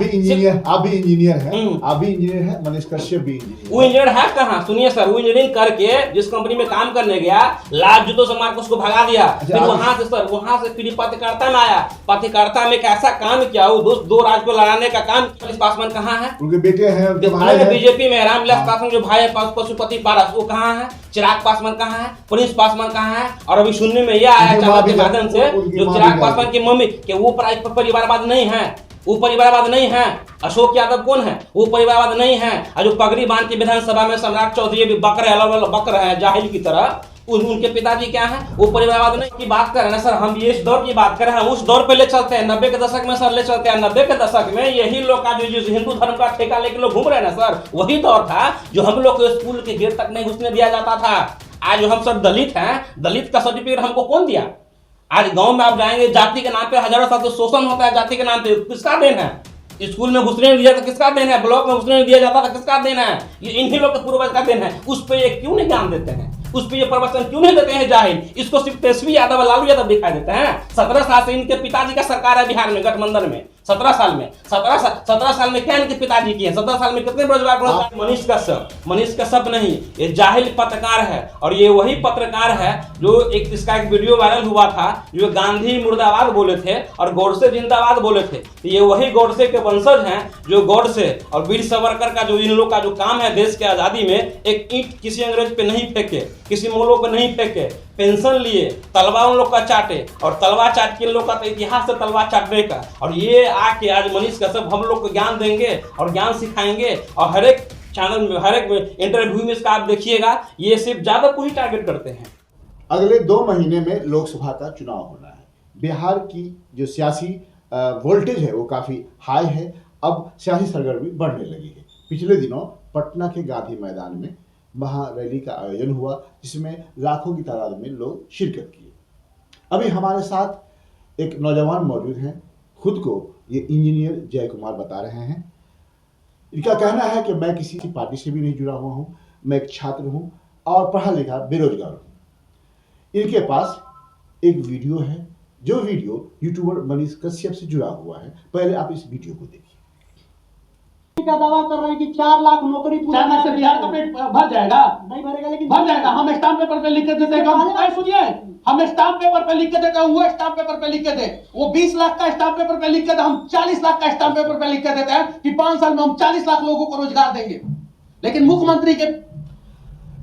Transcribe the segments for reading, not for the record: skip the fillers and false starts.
आप भी इंजीनियर हैं, आप भी इंजीनियर हैं, मनीष कश्यप भी इंजीनियर। वो इंजीनियर है कहाँ? सुनिए सर, वो इंजीनियरिंग करके जिस कंपनी में काम करने गया, लाल जूतों से मार के उसको भगा दिया। फिर वहां से सर, वहां से फिर पत्रकारिता में आया। पत्रकारिता में एक ऐसा काम किया, वो दो राज्य को लड़ाने का काम। पुलिस पासवान कहाँ है? उनके बेटे हैं, उनके भाई हैं। बीजेपी में रामविलास पासवान जो भाई है, पशुपति पारस, वो कहाँ है? चिराग पासवान कहाँ है? पुलिस पासवान कहाँ है? और अभी सुनने में यह आया चैनल के माध्यम से, जो चिराग पासवान की मम्मी के वो परिवारवाद नहीं है, वो परिवारवाद नहीं है। अशोक यादव कौन है? वो परिवारवाद नहीं है। और जो पगड़ी बांध के विधानसभा में सम्राट चौधरी भी बक रहे, अलग अलग बक रहे हैं जाहिल की तरह, उनके पिताजी क्या हैं? वो परिवारवाद नहीं की बात कर रहे हैं सर। हम ये इस दौर की बात कर रहे हैं, हम उस दौर पे ले चलते हैं, 90 के दशक में सर ले चलते हैं। 90 के दशक में यही लोग का जो हिंदू धर्म का ठेका लेके लोग घूम रहे हैं ना सर, वही दौर था जो हम लोग को स्कूल के गेट तक नहीं घुसने दिया जाता था। आज जो हम सब दलित हैं, दलित का सर्टिफिकेट हमको कौन दिया? आज गांव में आप जाएंगे, जाति के नाम पे हजारों साल शोषण होता है। जाति के नाम पे किसका देन है? स्कूल में घुसने नहीं दिया था, किसका देन है? ब्लॉक में घुसने नहीं दिया जाता था, किसका देन है? ये इन्हीं लोग के पूर्वज का देन है। उस पे ये क्यों नहीं ध्यान देते हैं? उस पे ये प्रवचन क्यों नहीं देते हैं जाहिल? इसको सिर्फ तेजस्वी यादव और लालू यादव दिखाई देते हैं। 17 साल से इनके पिताजी का सरकार है बिहार में, गठबंधन में। 17 साल में 17 साल में क्या इनके पिताजी किए? 17 साल में कितने बेरोजगार को? मनीष कश्यप नहीं, ये जाहिल पत्रकार है। और ये वही पत्रकार है जो इसका एक वीडियो वायरल हुआ था, जो गांधी मुर्दाबाद बोले थे और गोडसे जिंदाबाद बोले थे। ये वही गोडसे के वंशज हैं जो गोडसे और वीर सावरकर का जो इन लोग का जो काम है देश के आजादी में, एक ईंट किसी अंग्रेज पे नहीं फेंके, किसी मोलों पे नहीं फेंके, पेंशन लिए, तलवा उन लोग का चाटे, और तलवा चाट के लोग का तो इतिहास है तलवा चाटने का। और ये आके आज मनीष कश्यप हम लोग को ज्ञान देंगे और ज्ञान सिखाएंगे। और हर एक चैनल में, हर एक इंटरव्यू में इसका आप देखिएगा, ये सिर्फ यादव को ही टारगेट करते हैं। अगले 2 महीने में लोकसभा का चुनाव होना है। बिहार की जो सियासी वोल्टेज है वो काफ़ी हाई है। अब सियासी सरगर्मी बढ़ने लगी है। पिछले दिनों पटना के गांधी मैदान में महारैली का आयोजन हुआ, जिसमें लाखों की तादाद में लोग शिरकत किए। अभी हमारे साथ एक नौजवान मौजूद हैं, खुद को ये इंजीनियर जय कुमार बता रहे हैं। इनका कहना है कि मैं किसी पार्टी से भी नहीं जुड़ा हुआ हूँ, मैं एक छात्र हूँ और पढ़ा लिखा बेरोजगार हूँ। इनके पास एक वीडियो है, जो वीडियो यूट्यूबर मनीष कश्यप से जुड़ा हुआ है। पहले आप इस वीडियो को देखिए। का दावा कर रहे हैं कि 4 लाख नौकरी पूरा से बिहार का पेट भर जाएगा, नहीं भरेगा, लेकिन भर जाएगा। हम स्टाम्प पेपर पे लिख के देते हैं, सुनिए, हम स्टाम्प पेपर पे लिख के देते हैं, वो स्टाम्प पेपर पे लिख के दे, वो 20 लाख का स्टाम्प पेपर पे लिख के दे, हम 40 लाख का स्टाम्प पेपर पे लिख के देते हैं कि 5 साल में हम 40 लाख लोगों को रोजगार देंगे। लेकिन मुख्यमंत्री के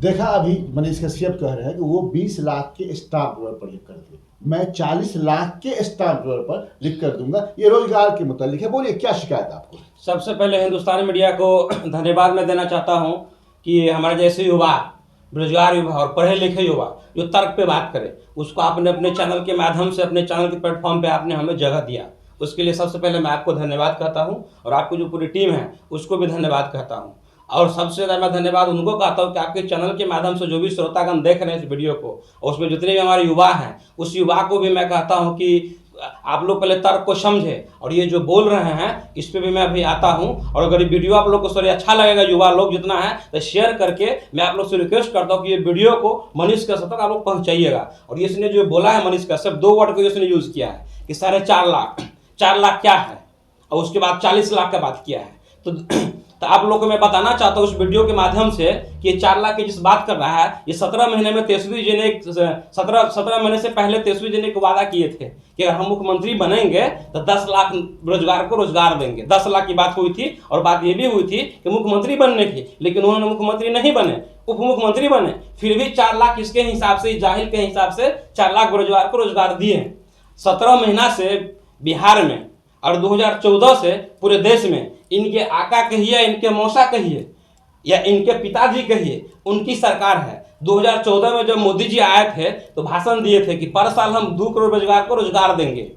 देखा, अभी मनीष कश्यप कह रहे हैं कि वो 20 लाख के स्टाम्प पेपर पर लिख कर दिए, मैं 40 लाख के स्टाम्प पेपर पर लिख कर दूंगा। ये रोजगार के मुतालिक है। बोलिए, क्या शिकायत आपको? सबसे पहले हिंदुस्तानी मीडिया को धन्यवाद मैं देना चाहता हूं कि हमारे जैसे युवा, बेरोजगार युवा और पढ़े लिखे युवा जो तर्क पे बात करें, उसको आपने अपने चैनल के माध्यम से, अपने चैनल के प्लेटफॉर्म पे आपने हमें जगह दिया। उसके लिए सबसे पहले मैं आपको धन्यवाद कहता हूं, और आपकी जो पूरी टीम है उसको भी धन्यवाद कहता हूं। और सबसे ज़्यादा मैं धन्यवाद उनको कहता हूँ कि आपके चैनल के माध्यम से जो भी श्रोतागण देख रहे हैं इस वीडियो को, और उसमें जितने भी हमारे युवा हैं, उस युवा को भी मैं कहता हूँ कि आप लोग पहले तर्क को समझे, और ये जो बोल रहे हैं इस पे भी मैं अभी आता हूँ। और अगर ये वीडियो आप लोग को सॉरी अच्छा लगेगा, युवा लोग जितना है, तो शेयर करके मैं आप लोग से रिक्वेस्ट करता हूँ कि ये वीडियो को मनीष कश्यप तक आप लोग पहुँचाइएगा। और ये इसने जो बोला है मनीष कश्यप, 2 वर्ड को इसने यूज़ किया है कि 4.5 लाख, 4 लाख क्या है, और उसके बाद 40 लाख का बात किया है। तो आप लोग को मैं बताना चाहता हूँ उस वीडियो के माध्यम से कि 4 लाख की जिस बात कर रहा है, ये 17 महीने में तेजस्वी जी ने 17 महीने से पहले तेजस्वी जी ने एक वादा किए थे कि अगर हम मुख्यमंत्री बनेंगे तो 10 लाख रोजगार को रोजगार देंगे। 10 लाख की बात हुई थी, और बात ये भी हुई थी कि मुख्यमंत्री बनने की, लेकिन उन्होंने मुख्यमंत्री नहीं बने, उप मुख्यमंत्री बने। फिर भी 4 लाख इसके हिसाब से, जाहिल के हिसाब से 4 लाख बेरोजगार को रोजगार दिए। 17 महीना से बिहार में और 2014 से पूरे देश में इनके आका कहिए, इनके मौसा कहिए, या इनके पिताजी कहिए, उनकी सरकार है। 2014 में जब मोदी जी आए थे तो भाषण दिए थे कि पर साल हम 2 करोड़ रोजगार को रोजगार देंगे।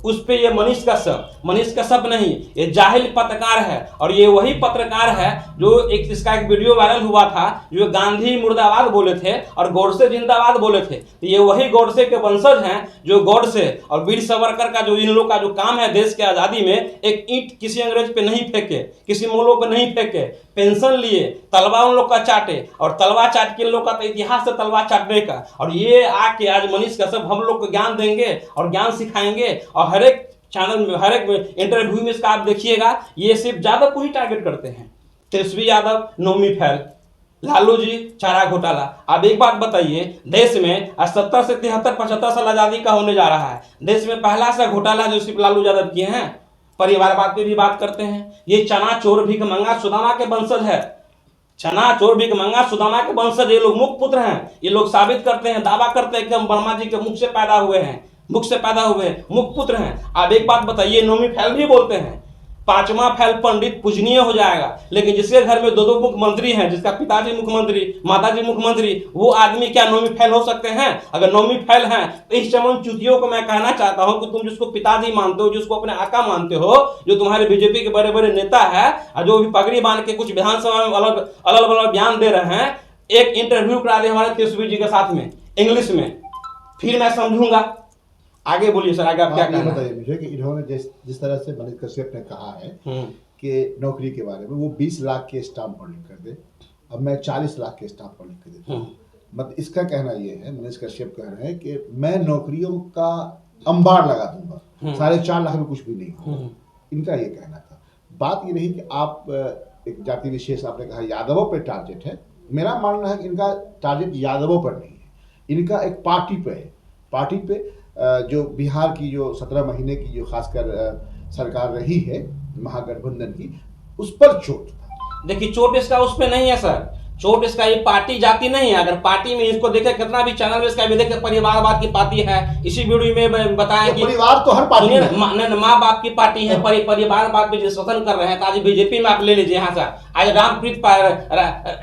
उस पे ये मनीष कश्यप नहीं, ये जाहिल पत्रकार है। और ये वही पत्रकार है जो इसका एक वीडियो वायरल हुआ था, जो गांधी मुर्दाबाद बोले थे और गोडसे जिंदाबाद बोले थे। तो ये वही गोडसे के वंशज हैं जो गोडसे और वीर सावरकर का जो इन लोग का जो काम है देश के आजादी में, एक ईंट किसी अंग्रेज पे नहीं फेंके, किसी मोलों पे नहीं फेंके, पेंशन लिए, तलवा उन लोग का चाटे, और तलवा चाट के लोग का तो इतिहास है तलवा चाटने का। और ये आके आज मनीष कश्यप हम लोग को ज्ञान देंगे और ज्ञान सिखाएंगे। और हर एक चैनल में हर एक इंटरव्यू में इसका आप देखिएगा, ये सिर्फ यादव को ही टारगेट करते हैं। तेजस्वी यादव, नौमी फैल, लालू जी चारा घोटाला। अब एक बात बताइए, देश में 70 से 73 75 साल आज़ादी का होने जा रहा है, देश में पहला सा घोटाला जो सिर्फ लालू यादव किए हैं। परिवारवाद पे भी बात करते हैं। ये चना चोर भिखमंगा सुदामा के वंशज है, चना चोर भिखमंगा सुदामा के वंशज, ये लोग मुख पुत्र हैं। ये लोग साबित करते हैं, दावा करते हैं कि हम ब्रह्मा जी के मुख से पैदा हुए हैं, मुख पुत्र हैं। अब एक बात बताइए, नौमी फैल भी बोलते हैं, पांचवा फैल पंडित पूजनीय हो जाएगा, लेकिन जिसके घर में 2-2 मुख्यमंत्री हैं, जिसका पिताजी मुख्यमंत्री, माताजी मुख्यमंत्री, वो आदमी क्या नौमी फैल हो सकते हैं? अगर नौमी फैल हैं तो इस चमन चुतियों को मैं कहना चाहता हूं कि तुम जिसको पिताजी मानते हो, जिसको अपने आका मानते हो, जो तुम्हारे बीजेपी के बड़े बड़े नेता है और जो भी पगड़ी बांध के कुछ विधानसभा में अलग बयान दे रहे हैं, एक इंटरव्यू करा दे हमारे तेजस्वी जी के साथ में इंग्लिश में, फिर मैं समझूंगा। आगे बोलिए सर, आगे आप क्या कहना है? बताइए मुझे कि इन्होंने जिस तरह से मनीष कश्यप ने कहा है कि नौकरी के बारे में, वो 20 लाख के स्टाम्प पर लिख कर दे, अब मैं 40 लाख के स्टाम्प पर लिख कर देता हूँ। मतलब इसका कहना ये है, मनीष कश्यप कह रहे हैं कि मैं नौकरियों का अंबार लगा दूंगा, 4.5 लाख में कुछ भी नहीं होगा। इनका ये कहना था। बात ये रही कि आप एक जाति विशेष, आपने कहा यादवों पर टारगेट है। मेरा मानना है कि इनका टारगेट यादवों पर नहीं है, इनका एक पार्टी पे है। पार्टी पे जो बिहार की जो 17 महीने की जो खासकर सरकार रही है महागठबंधन की, उस पर चोट था। देखिए, चोट इसका उस पर नहीं है सर, चोट इसका ये पार्टी जाति नहीं है। अगर पार्टी में इसको देखे, कितना भी चैनल में इसका भी देखे परिवारवाद की पार्टी है। इसी वीडियो में बताया कि परिवार तो हर पार्टी में, माँ बाप की पार्टी है, परिवारवाद पे शासन कर रहे हैं। तो आज बीजेपी में आप ले लीजिए, यहाँ से आज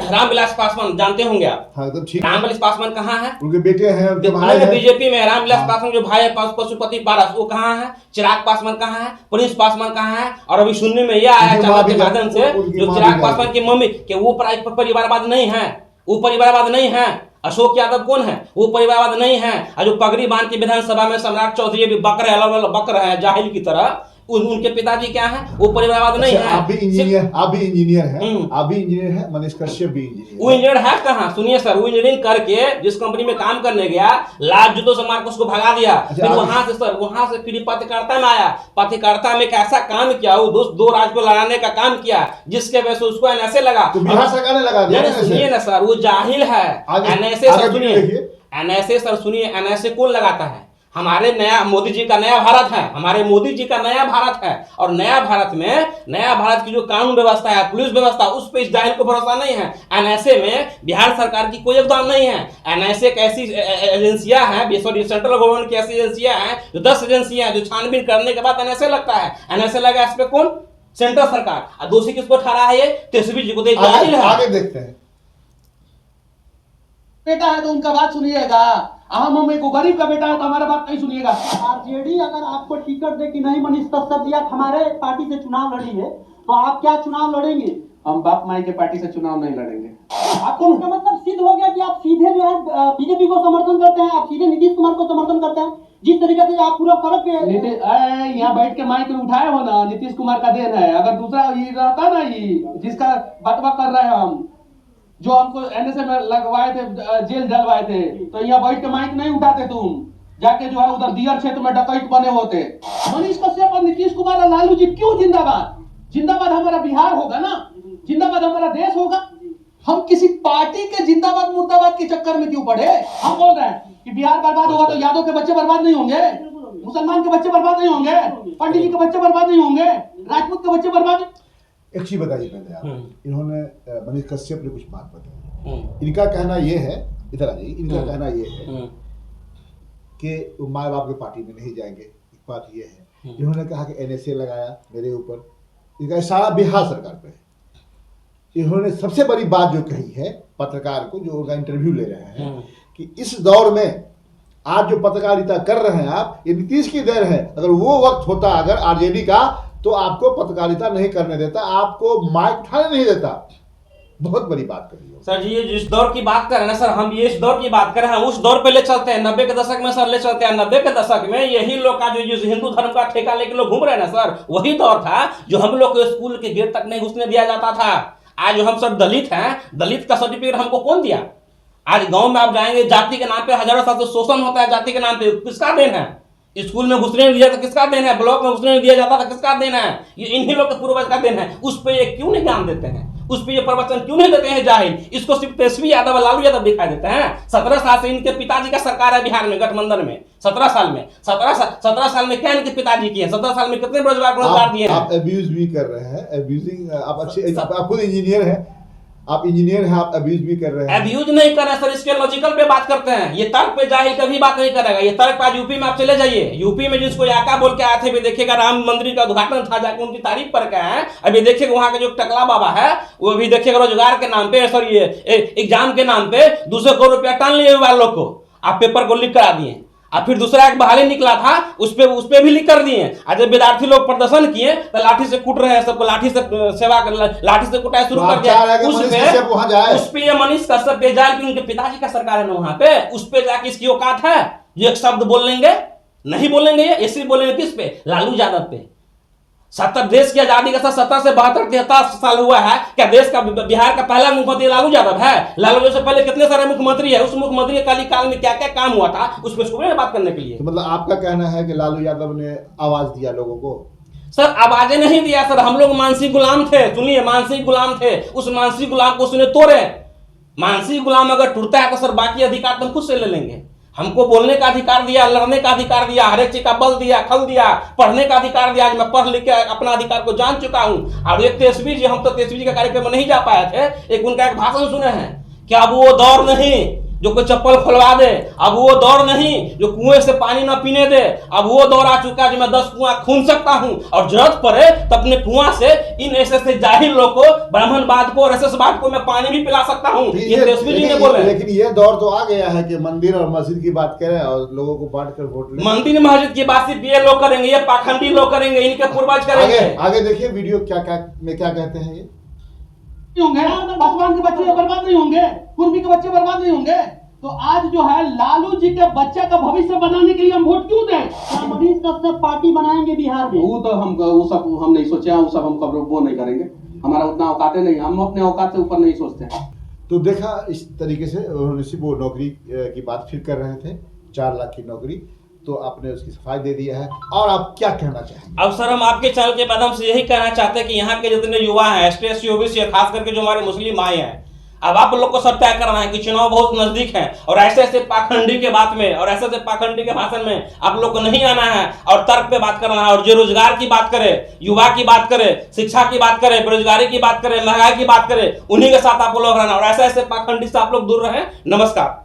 रामविलास पासवान जानते होंगे आप? हाँ, तो ठीक। रामविलास पासवान कहाँ है? उनके बेटे हैं, उनके भाई हैं। बीजेपी में रामविलास पासवान जो भाई है पशुपति पारस, वो कहाँ है? चिराग पासवान कहाँ है? प्रिंस पासवान कहाँ है? और अभी सुनने में यह आया चैनल के माध्यम से, जो चिराग पासवान की मम्मी के वो परिवारवाद नहीं है, वो परिवारवाद नहीं है। अशोक यादव कौन है? वो परिवारवाद नहीं है। और जो पगड़ी बांध के विधानसभा में सम्राट चौधरी भी बक रहे, अलग बक रहे हैं जाहिल की तरह, उनके पिताजी क्या हैं? वो परिवारवाद नहीं है। आप भी इंजीनियर हैं, आप भी इंजीनियर हैं, मनीष कश्यप भी इंजीनियर। वो इंजीनियर है कहाँ? सुनिए सर, वो इंजीनियरिंग करके जिस कंपनी में काम करने गया, लाल जूतों से मार के उसको भगा दिया। फिर वहां से फिर पत्रकारिता में आया। पत्रकारिता में एक ऐसा काम किया, वो 2 राज्य को लड़ाने का काम किया, जिसके वजह से उसको एनएसए लगा। तो बिहार सरकार ने लगा दिया। सुनिए ना सर, वो जाहिल है। एनएसए सर सुनिए, एनएसए सर सुनिए, एनएसए कौन लगाता है? हमारे नया मोदी जी का नया भारत है, हमारे मोदी जी का नया भारत है। और नया भारत की जो कानून व्यवस्था है, पुलिस व्यवस्था, उस पे इस जाहिल को भरोसा नहीं है। एनएसए में बिहार सरकार की कोई योगदान नहीं है। एनएसए एक ऐसी एजेंसियां हैं, सॉरी सेंट्रल गवर्नमेंट की ऐसी एजेंसियां हैं, जो 10 एजेंसियां हैं, जो छानबीन करने के बाद एनएसए लगता है। एनएसए लगा इस पे कौन? सेंट्रल सरकार। और दोषी किसको ठहरा है? ये तेजस्वी जी को। आगे देखते हैं। बेटा है तो उनका बात सुनिएगा। हम हमें को गरीब का बेटा है तो हमारा बात नहीं सुनिएगा। आरजेडी अगर आपको टिकट दे कि नहीं मनीष कश्यप जी आप हमारे पार्टी से चुनाव लड़ेंगे, तो आप क्या चुनाव लड़ेंगे? हम बाप माई के पार्टी से चुनाव नहीं लड़ेंगे। आपको उसका मतलब सिद्ध हो गया कि आप सीधे जो है बीजेपी को समर्थन करते हैं, आप सीधे नीतीश कुमार को समर्थन करते हैं। जिस तरीके से आप पूरा फर्क यहाँ बैठ के माइक उठाए हो ना, नीतीश कुमार का देन है। अगर दूसरा ये रहता ना, ये जिसका बतवा कर रहे हैं हम, जो हमको एनएसए में लगवाए थे, जेल डलवाए थे, तो यहाँ बैठ के माइक नहीं उठाते तुम, जाके जो है उधर दियर क्षेत्र में डकैत बने होते। मनीष कश्यप और नीतीश कुमार और लालू जी क्यों जिंदाबाद? जिंदाबाद हमारा बिहार होगा ना, जिंदाबाद हमारा देश होगा। हम किसी पार्टी के जिंदाबाद मुर्दाबाद के चक्कर में क्यों पड़े? हम बोल रहे हैं कि बिहार बर्बाद होगा तो यादव के बच्चे बर्बाद नहीं होंगे, मुसलमान के बच्चे बर्बाद नहीं होंगे, पंडित जी के बच्चे बर्बाद नहीं होंगे, राजपूत के बच्चे बर्बाद। एक चीज बताइए पहले आप, इन्होंने मनीष कश्यप ने कुछ बात बताई। इनका कहना ये है, इधर आ जाइए, इनका कहना ये है कि वो माँ बाप के पार्टी में नहीं जाएंगे। एक बात ये है, इन्होंने कहा कि एनएसए लगाया मेरे ऊपर, इनका सारा बिहार सरकार पे है। इन्होंने सबसे बड़ी बात जो कही है पत्रकार को, जो उनका इंटरव्यू ले रहे हैं, कि इस दौर में आज जो पत्रकारिता कर रहे हैं आप, ये नीतीश की देन है। अगर वो वक्त होता अगर आरजेडी का, तो आपको पत्रकारिता नहीं करने देता, आपको माइक उठाने नहीं देता। बहुत बड़ी बात कर रही हो सर जी। ये जिस दौर की बात कर रहे हैं ना सर, हम ये इस दौर की बात कर रहे हैं, हम उस दौर पे ले चलते हैं। 90 के दशक में सर ले चलते हैं। 90 के दशक में यही लोग का जो हिंदू धर्म का ठेका लेके लोग घूम रहे हैं ना सर, वही दौर था जो हम लोग को स्कूल के गेट तक नहीं घुसने दिया जाता था। आज जो हम सब दलित हैं, दलित का सर्टिफिकेट हमको कौन दिया? आज गांव में आप जाएंगे, जाति के नाम पे हजारों साल से शोषण होता है। जाति के नाम पे किसका देन है? स्कूल में घुसने नहीं दिया था, किसका देन है? ब्लॉक में घुसने नहीं दिया जाता था, किसका देन है? ये इन्हीं लोग के पूर्वज का देन है। उस पे ये क्यों नहीं ध्यान देते हैं? उस पे ये प्रवचन क्यों नहीं देते हैं जाहिल? इसको सिर्फ तेजस्वी यादव, लालू यादव दिखाई देते हैं। 17 साल से इनके पिताजी का सरकार है बिहार में, गठबंधन में। 17 साल में 17 साल में क्या इनके पिताजी किए? 17 साल में कितने रोजगार दिए हैं? आप अब्यूज भी कर रहे हैं, अब्यूजिंग। आप अच्छे, आप खुद इंजीनियर हैं, आप इंजीनियर हैं, आप अब्यूज भी कर रहे हैं। अब्यूज नहीं कर रहे सर, इसके लॉजिकल पे बात करते हैं। ये तर्क पे जाहिल कभी बात नहीं करेगा। ये तर्क आज यूपी में आप चले जाइए, यूपी में जिसको याका बोल के आए थे, भी देखिएगा राम मंदिर का उद्घाटन था, जाके उनकी तारीफ पर क्या है। अभी देखिएगा वहां के जो टकला बाबा है, वो भी देखिएगा रोजगार के नाम पे, सॉरी ये एग्जाम के नाम पे 200 करोड़ रुपया टान लिए हुए लोग को, आप पेपर को लीक करा दिए। अब फिर दूसरा एक बहाली निकला था, उस पे भी लीक कर दिए। आज जब विद्यार्थी लोग प्रदर्शन किए तो लाठी से कूट रहे हैं सबको, लाठी से सेवा लाठी से कुटाई शुरू कर दिया। उस पे ये मनीष कश्यप पे जाए कि उनके पिताजी का सरकार है ना वहां पे, उस पे जाके इसकी औकात है? ये एक शब्द बोल लेंगे? नहीं बोलेंगे। ये ऐसे बोलेंगे किस पे? लालू यादव पे। 70 देश की आजादी का 70 से 72 73 साल हुआ है, क्या देश का बिहार का पहला मुख्यमंत्री लालू यादव है? लालू यादव से पहले कितने सारे मुख्यमंत्री है? उस मुख्यमंत्री के काल में क्या क्या काम हुआ था, उस पर बात करने के लिए। तो मतलब आपका कहना है कि लालू यादव ने आवाज दिया लोगों को? सर आवाजें नहीं दिया सर, हम लोग मानसिक गुलाम थे। सुनिए, मानसिक गुलाम थे। उस मानसिक गुलाम को उसने तोड़े। मानसिक गुलाम अगर टूटता है तो सर बाकी अधिकार तो हम खुद से ले लेंगे। हमको बोलने का अधिकार दिया, लड़ने का अधिकार दिया, हर एक चीज का बल दिया, खल दिया, पढ़ने का अधिकार दिया। आज मैं पढ़ लिख के अपना अधिकार को जान चुका हूं। और एक तेजस्वी जी, हम तो तेजस्वी जी का कार्यक्रम में नहीं जा पाए थे, एक उनका एक भाषण सुने हैं कि अब वो दौर नहीं जो कोई चप्पल खुलवा दे, अब वो दौर नहीं जो कुएं से पानी ना पीने दे, अब वो दौर आ चुका है जो मैं 10 कुआं खून सकता हूं, और जरूरत पड़े तो अपने कुआं से इन ऐसे जाहिल लोग को, ब्राह्मणवाद को और एसएसवाद को मैं पानी भी पिला सकता हूं। ये तेजस्वी जी ने बोले। लेकिन ये दौर तो आ गया है कि मंदिर और मस्जिद की बात करें और लोगों को बांट कर वोट लें। मंदिर मस्जिद की बात सिर्फ ये लोग करेंगे, ये पाखंडी लोग करेंगे, इनके पूर्वज करेंगे। आगे देखिए वीडियो क्या कहते हैं ये। होंगे पासवान के बच्चे बर्बाद नहीं होंगे, कुर्मी के बच्चे बर्बाद नहीं होंगे। तो आज जो है लालू जी के बच्चे का भविष्य बनाने के लिए हम वोट क्यों दें? मनीष कश्यप पार्टी बनाएंगे बिहार में। वो तो वो सब हम नहीं सोचे हैं, वो सब हम कब वो नहीं करेंगे। हमारा उतना औकात नहीं, हम अपने औकात से ऊपर नहीं सोचते हैं। तो देखा इस तरीके से उन्होंने सिर्फ वो नौकरी की बात फिर कर रहे थे, 4 लाख की नौकरी, तो आपने उसकी सफाई दे दिया है। और आप क्या कहना चाहेंगे? अब सर हम आपके चैनल के माध्यम से यही कहना चाहते हैं कि यहाँ के जितने युवा हैं, एसटी ओबीसी, खास करके जो हमारे मुस्लिम भाई हैं, अब आप लोग को सब तय करना है कि चुनाव बहुत नजदीक है, और ऐसे ऐसे पाखंडी के बात में और ऐसे ऐसे पाखंडी के भाषण में आप लोग को नहीं आना है, और तर्क पे बात करना है। और जो रोजगार की बात करे, युवा की बात करे, शिक्षा की बात करे, बेरोजगारी की बात करे, महंगाई की बात करे, उन्हीं के साथ आप लोग रहना, और ऐसे ऐसे पाखंडी से आप लोग दूर रहें। नमस्कार।